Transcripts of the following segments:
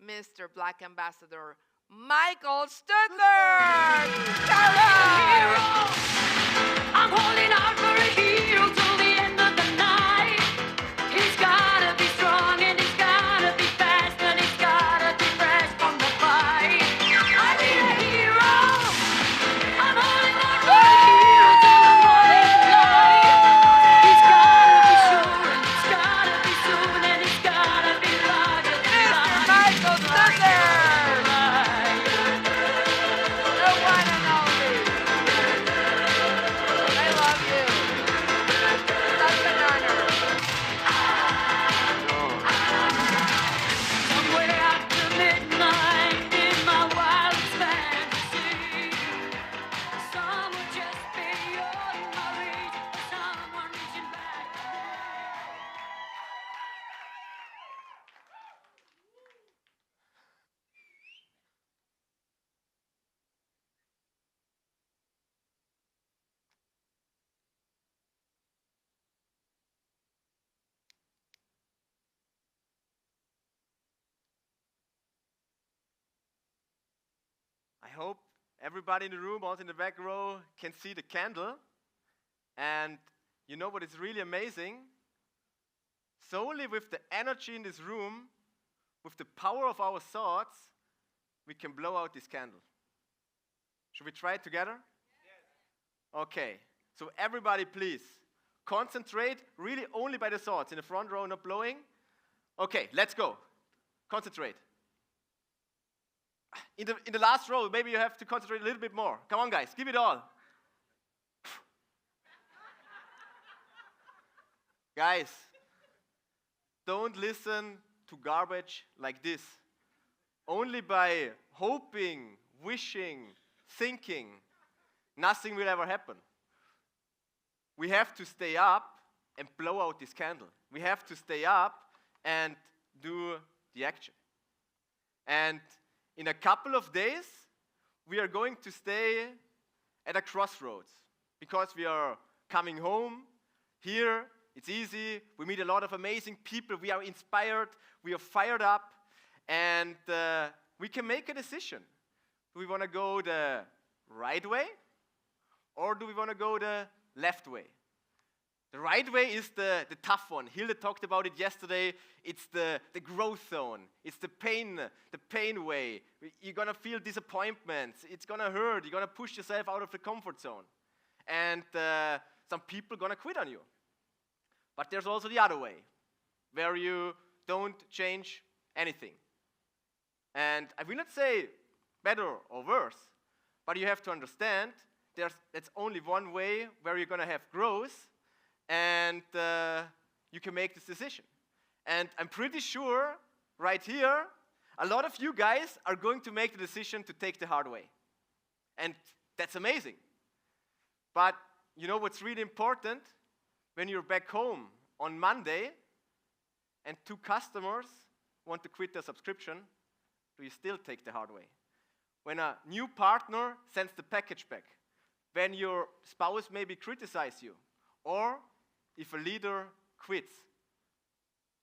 Mr. Black Ambassador Michael Stüttler. Hero! I'm holding out for a hero till the end of the night. He's gotta be strong and he's gotta be fast and he's gotta be fresh from the fight. I need a hero. I'm holding out for a hero till the morning light. He's gotta be sure and he's gotta be soon and he's gotta be larger than Mr. Michael Stüttler. The one and only. I love you. Such an honor. Somewhere after midnight in my wildest fantasy, someone just beyond my reach, someone reaching back to me. I hope everybody in the room, also in the back row, can see the candle. And you know what is really amazing? Solely with the energy in this room, with the power of our thoughts, we can blow out this candle. Should we try it together? Yes. Okay. So everybody, please, concentrate really only by the thoughts. In the front row, not blowing. Okay, let's go. Concentrate. In the last row, maybe you have to concentrate a little bit more. Come on, guys, give it all. Guys, don't listen to garbage like this. Only by hoping, wishing, thinking, nothing will ever happen. We have to stay up and blow out this candle. We have to stay up and do the action. And in a couple of days, we are going to stay at a crossroads because we are coming home. Here, it's easy. We meet a lot of amazing people. We are inspired. We are fired up. And we can make a decision. Do we want to go the right way or do we want to go the left way? The right way is the tough one. Hilde talked about it yesterday. It's the growth zone. It's the pain way. You're going to feel disappointments. It's going to hurt. You're going to push yourself out of the comfort zone. And some people are going to quit on you. But there's also the other way, where you don't change anything. And I will not say better or worse, but you have to understand that's only one way where you're going to have growth. And you can make this decision. And I'm pretty sure, right here, a lot of you guys are going to make the decision to take the hard way. And that's amazing. But you know what's really important? When you're back home on Monday and 2 customers want to quit their subscription, do you still take the hard way? When a new partner sends the package back, when your spouse maybe criticizes you, or if a leader quits,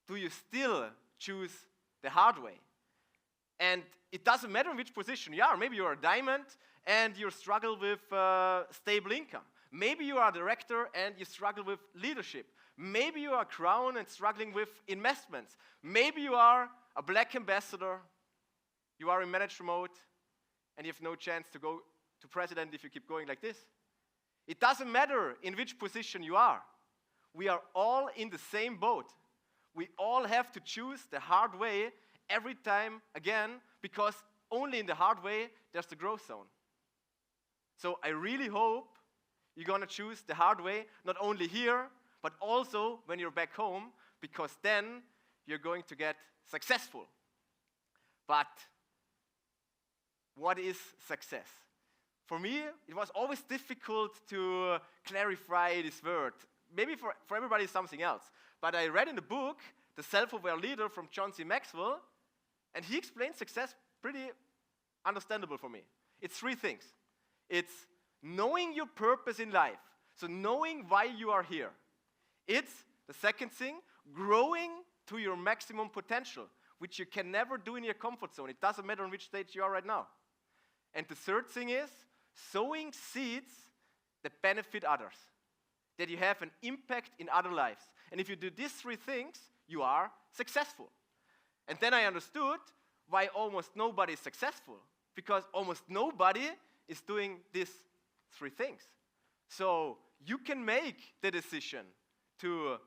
do you still choose the hard way? And it doesn't matter in which position you are. Maybe you're a diamond and you struggle with stable income. Maybe you are a director and you struggle with leadership. Maybe you are a crown and struggling with investments. Maybe you are a black ambassador. You are in manager mode and you have no chance to go to president if you keep going like this. It doesn't matter in which position you are. We are all in the same boat. We all have to choose the hard way every time again, because only in the hard way there's the growth zone. So I really hope you're going to choose the hard way, not only here, but also when you're back home, because then you're going to get successful. But what is success? For me, it was always difficult to clarify this word. Maybe for everybody it's something else. But I read in the book, The Self-Aware Leader from John C. Maxwell, and he explained success pretty understandable for me. It's 3 things. It's knowing your purpose in life, so knowing why you are here. It's, the second thing, growing to your maximum potential, which you can never do in your comfort zone. It doesn't matter on which stage you are right now. And the third thing is sowing seeds that benefit others, that you have an impact in other lives. And if you do these three things, you are successful. And then I understood why almost nobody is successful, because almost nobody is doing these three things. So you can make the decision to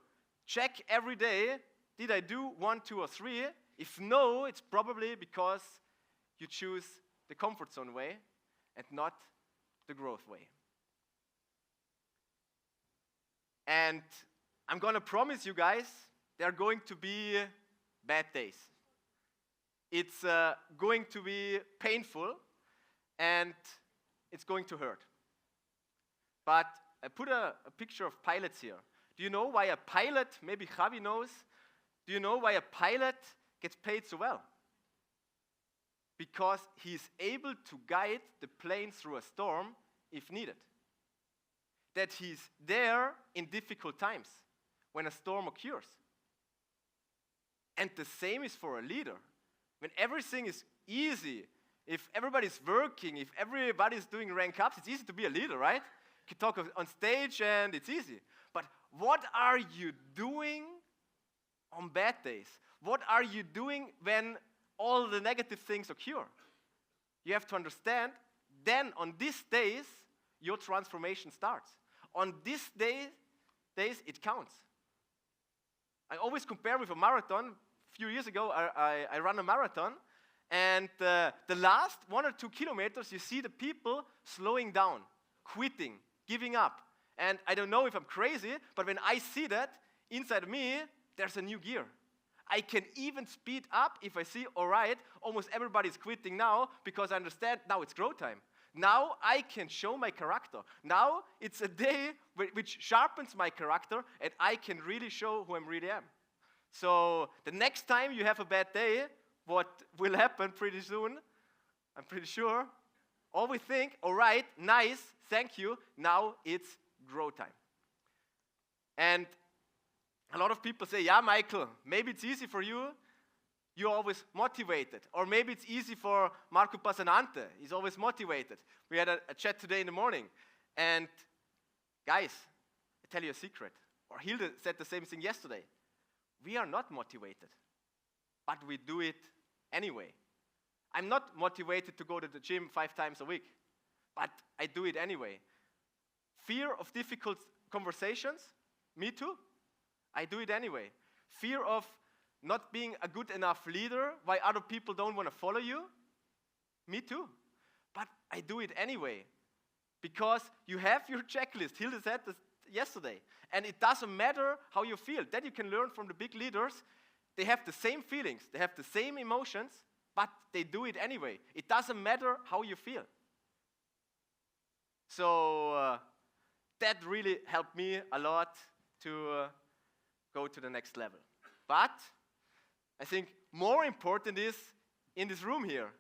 check every day, did I do 1, 2, or 3? If no, it's probably because you choose the comfort zone way and not the growth way. And I'm going to promise you guys, there are going to be bad days. It's going to be painful, and it's going to hurt. But I put a picture of pilots here. Do you know why a pilot, maybe Javi knows, do you know why a pilot gets paid so well? Because he's able to guide the plane through a storm if needed. That he's there in difficult times when a storm occurs. And the same is for a leader. When everything is easy, if everybody's working, if everybody's doing rank ups, it's easy to be a leader, right? You can talk on stage and it's easy. But what are you doing on bad days? What are you doing when all the negative things occur? You have to understand, then on these days, your transformation starts. On these days, it counts. I always compare with a marathon. A few years ago, I ran a marathon, and the last 1 or 2 kilometers, you see the people slowing down, quitting, giving up. And I don't know if I'm crazy, but when I see that, inside me, there's a new gear. I can even speed up if I see, all right, almost everybody's quitting now, because I understand now it's grow time. Now I can show my character. Now it's a day which sharpens my character, and I can really show who I really am. So the next time you have a bad day, what will happen pretty soon, I'm pretty sure, always think, all right, nice, thank you, now it's grow time. And a lot of people say, yeah, Michael, maybe it's easy for you, you're always motivated. Or maybe it's easy for Marco Pasanante, he's always motivated. We had a chat today in the morning. And guys, I tell you a secret. Or Hilde said the same thing yesterday. We are not motivated, but we do it anyway. I'm not motivated to go to the gym 5 times a week, but I do it anyway. Fear of difficult conversations? Me too. I do it anyway. Fear of not being a good enough leader, why other people don't want to follow you? Me too. But I do it anyway. Because you have your checklist. Hilde said this yesterday. And it doesn't matter how you feel. That you can learn from the big leaders. They have the same feelings. They have the same emotions. But they do it anyway. It doesn't matter how you feel. So that really helped me a lot to go to the next level. But I think more important is, in this room here,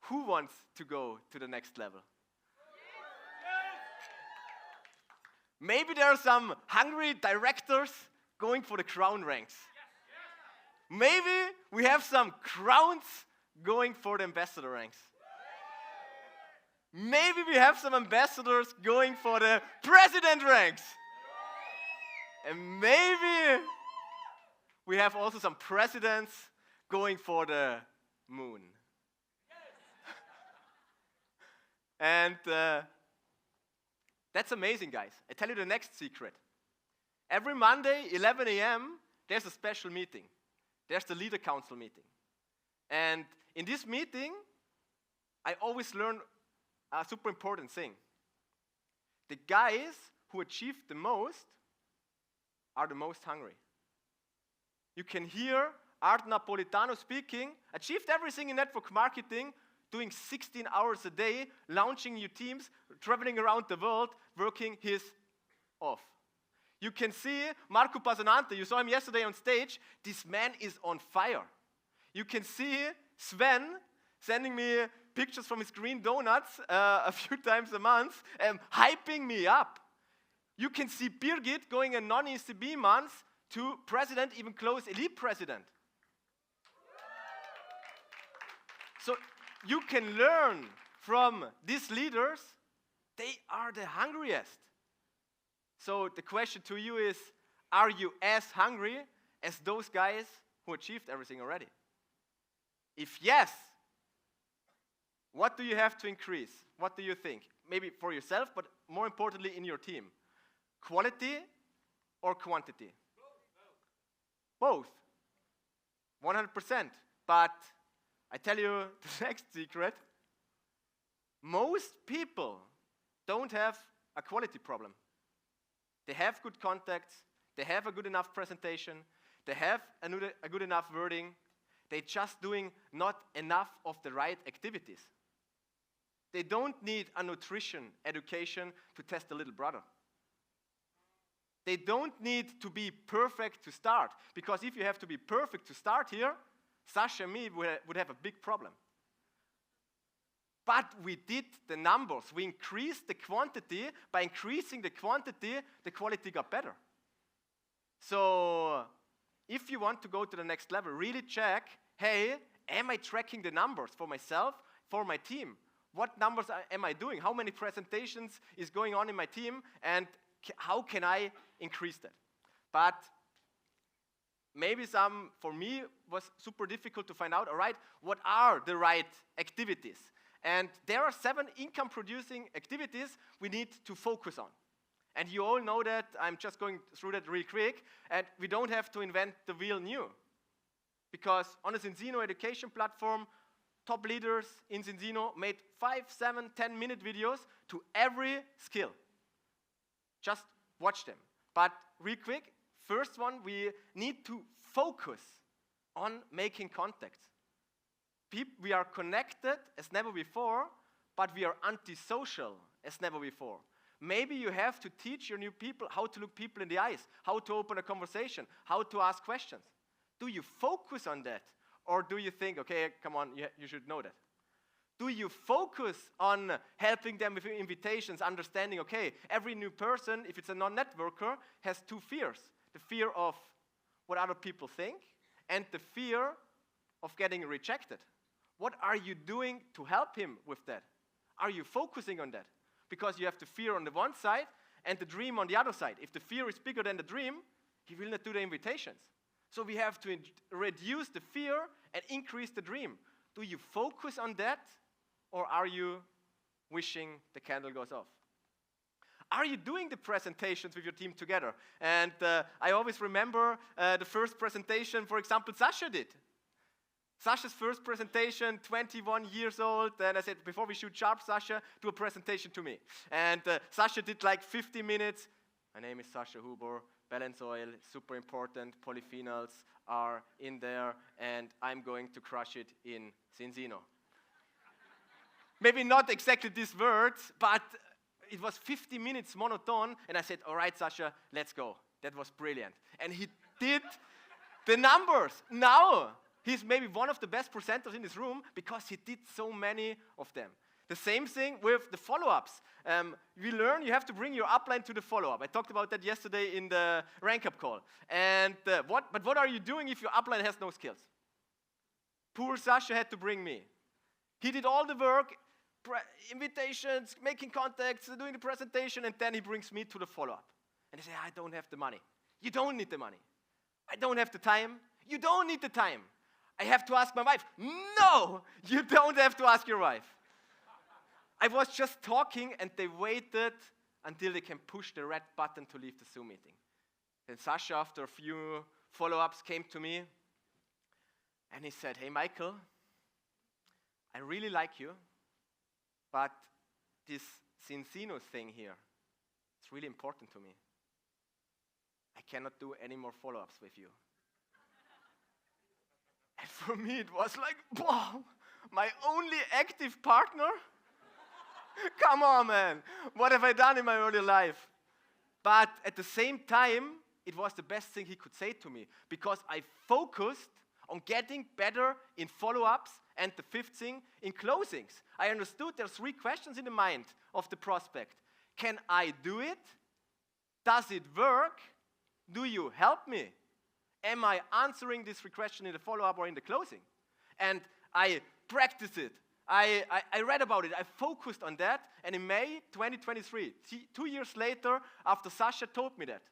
who wants to go to the next level? Maybe there are some hungry directors going for the crown ranks. Maybe we have some crowns going for the ambassador ranks. Maybe we have some ambassadors going for the president ranks. And maybe we have also some presidents going for the moon. And that's amazing, guys. I tell you the next secret. Every Monday, 11 a.m., there's a special meeting. There's the leader council meeting. And in this meeting, I always learn a super important thing. The guys who achieve the most are the most hungry. You can hear Art Napolitano speaking, achieved everything in network marketing, doing 16 hours a day, launching new teams, traveling around the world, working his off. You can see Marco Pasanante, you saw him yesterday on stage, this man is on fire. You can see Sven sending me pictures from his green donuts a few times a month, hyping me up. You can see Birgit going a non-ECB month to president, even close elite president. So you can learn from these leaders. They are the hungriest. So the question to you is, are you as hungry as those guys who achieved everything already? If yes, what do you have to increase? What do you think? Maybe for yourself, but more importantly in your team. Quality or quantity? Both. 100%. But I tell you the next secret. Most people don't have a quality problem. They have good contacts, they have a good enough presentation, they have a good enough wording, they're just doing not enough of the right activities. They don't need a nutrition education to test a little brother. They don't need to be perfect to start, because if you have to be perfect to start here, Sasha and me would have a big problem. But we did the numbers. We increased the quantity. By increasing the quantity, the quality got better. So if you want to go to the next level, really check, hey, am I tracking the numbers for myself, for my team? What numbers am I doing? How many presentations is going on in my team? And how can I increase that? But maybe for me, was super difficult to find out, all right, what are the right activities? And there are 7 income-producing activities we need to focus on. And you all know that. I'm just going through that real quick. And we don't have to invent the wheel new. Because on the Zinzino education platform, top leaders in Zinzino made 5, 7, 10-minute videos to every skill. Just watch them. But real quick, first one, we need to focus on making contacts. We are connected as never before, but we are antisocial as never before. Maybe you have to teach your new people how to look people in the eyes, how to open a conversation, how to ask questions. Do you focus on that? Or do you think, okay, come on, you should know that? Do you focus on helping them with invitations, understanding, okay, every new person, if it's a non-networker, has 2 fears. The fear of what other people think and the fear of getting rejected. What are you doing to help him with that? Are you focusing on that? Because you have the fear on the one side and the dream on the other side. If the fear is bigger than the dream, he will not do the invitations. So we have to reduce the fear and increase the dream. Do you focus on that, or are you wishing the candle goes off? Are you doing the presentations with your team together? And I always remember the first presentation, for example, Sasha did. Sasha's first presentation, 21 years old, and I said, before we shoot sharp, Sasha, do a presentation to me. And Sasha did like 50 minutes. My name is Sasha Huber, balance oil, super important, polyphenols are in there, and I'm going to crush it in Zinzino. Maybe not exactly these words, but it was 50 minutes monotone, and I said, all right, Sasha, let's go. That was brilliant. And he did the numbers. Now, he's maybe one of the best presenters in this room because he did so many of them. The same thing with the follow-ups. We learn you have to bring your upline to the follow-up. I talked about that yesterday in the rank-up call. And what are you doing if your upline has no skills? Poor Sasha had to bring me. He did all the work, invitations, making contacts, doing the presentation, and then he brings me to the follow-up. And he says, I don't have the money. You don't need the money. I don't have the time. You don't need the time. I have to ask my wife. No, you don't have to ask your wife. I was just talking, and they waited until they can push the red button to leave the Zoom meeting. Then Sasha, after a few follow-ups, came to me, and he said, hey, Michael, I really like you, but this Zinzino thing here, it's really important to me. I cannot do any more follow-ups with you. And for me, it was like, wow, my only active partner? Come on, man. What have I done in my early life? But at the same time, it was the best thing he could say to me because I focused on getting better in follow-ups and the 5th thing, in closings. I understood there's 3 questions in the mind of the prospect. Can I do it? Does it work? Do you help me? Am I answering this question in the follow-up or in the closing? And I practiced it. I read about it. I focused on that. And in May 2023, 2 years later, after Sasha told me that,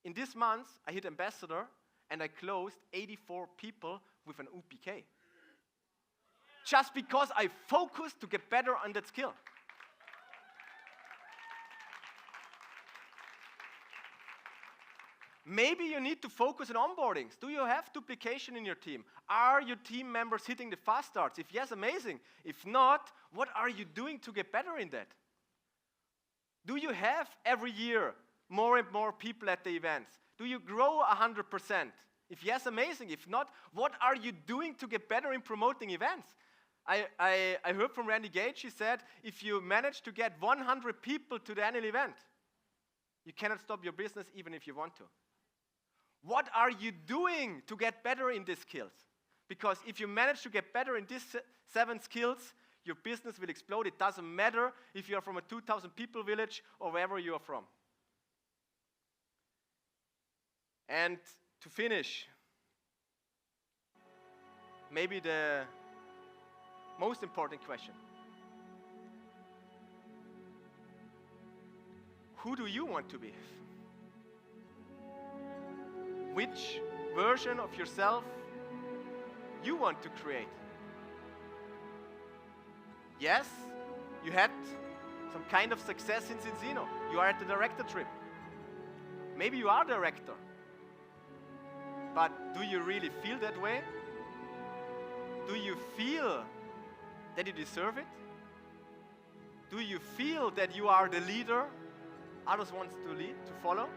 in this month, I hit ambassador and I closed 84 people with an UPK. Just because I focused to get better on that skill. Maybe you need to focus on onboardings. Do you have duplication in your team? Are your team members hitting the fast starts? If yes, amazing. If not, what are you doing to get better in that? Do you have every year more and more people at the events? Do you grow 100%? If yes, amazing. If not, what are you doing to get better in promoting events? I heard from Randy Gage, he said, if you manage to get 100 people to the annual event, you cannot stop your business even if you want to. What are you doing to get better in these skills? Because if you manage to get better in these 7 skills, your business will explode. It doesn't matter if you're from a 2,000 people village or wherever you are from. And to finish, maybe the most important question. Who do you want to be? Which version of yourself you want to create? Yes, you had some kind of success in Zinzino. You are at the director trip. Maybe you are director. But do you really feel that way? Do you feel that you deserve it? Do you feel that you are the leader others want to lead, to follow?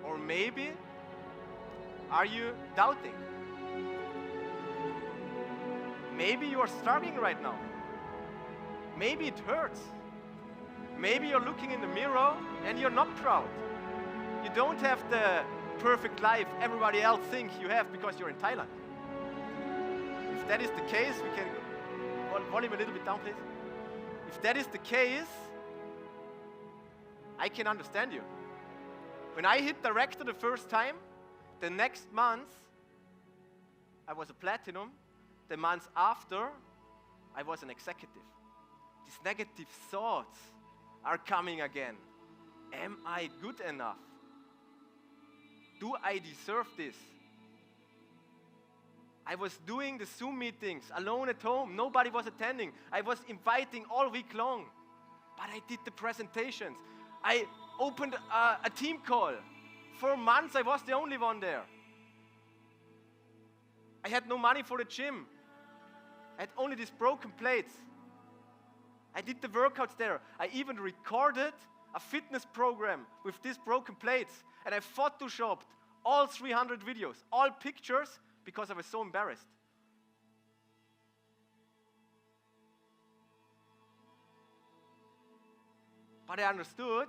Or maybe, are you doubting? Maybe you are struggling right now. Maybe it hurts. Maybe you're looking in the mirror and you're not proud. You don't have the perfect life everybody else thinks you have because you're in Thailand. If that is the case, we can volume a little bit down, please. If that is the case, I can understand you. When I hit director the first time, the next month, I was a platinum. The month after, I was an executive. These negative thoughts are coming again. Am I good enough? Do I deserve this? I was doing the Zoom meetings alone at home. Nobody was attending. I was inviting all week long. But I did the presentations. I opened a team call. For months, I was the only one there. I had no money for the gym. I had only these broken plates. I did the workouts there. I even recorded a fitness program with these broken plates. And I photoshopped all 300 videos, all pictures, because I was so embarrassed. But I understood,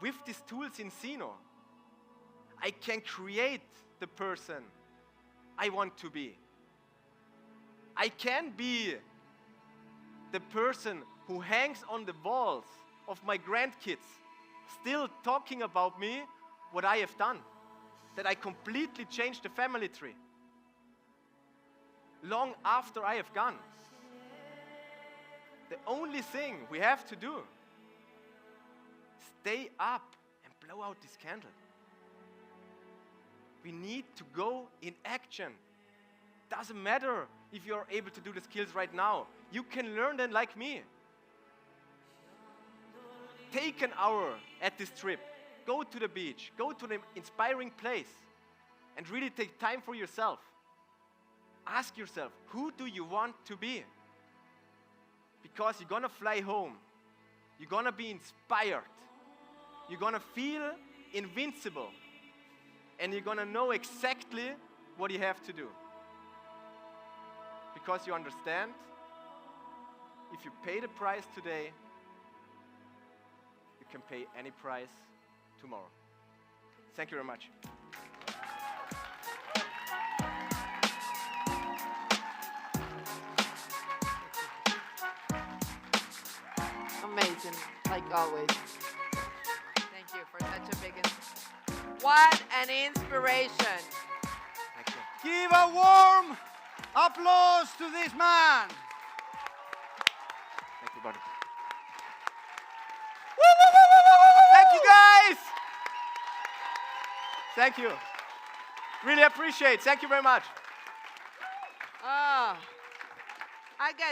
with these tools in Zinzino, I can create the person I want to be. I can be the person who hangs on the walls of my grandkids, still talking about me, what I have done, that I completely changed the family tree. Long after I have gone. The only thing we have to do, stay up and blow out this candle. We need to go in action. Doesn't matter if you're able to do the skills right now. You can learn them like me. Take an hour at this trip. Go to the beach. Go to an inspiring place. And really take time for yourself. Ask yourself, who do you want to be? Because you're gonna fly home. You're gonna be inspired. You're gonna feel invincible. And you're gonna know exactly what you have to do. Because you understand, if you pay the price today, you can pay any price tomorrow. Thank you very much. Amazing, like always. Thank you for such a big what an inspiration. Thank you. Give a warm Applause to this man. Thank you, buddy. Thank you, guys. Thank you. Really appreciate. Thank you very much. I get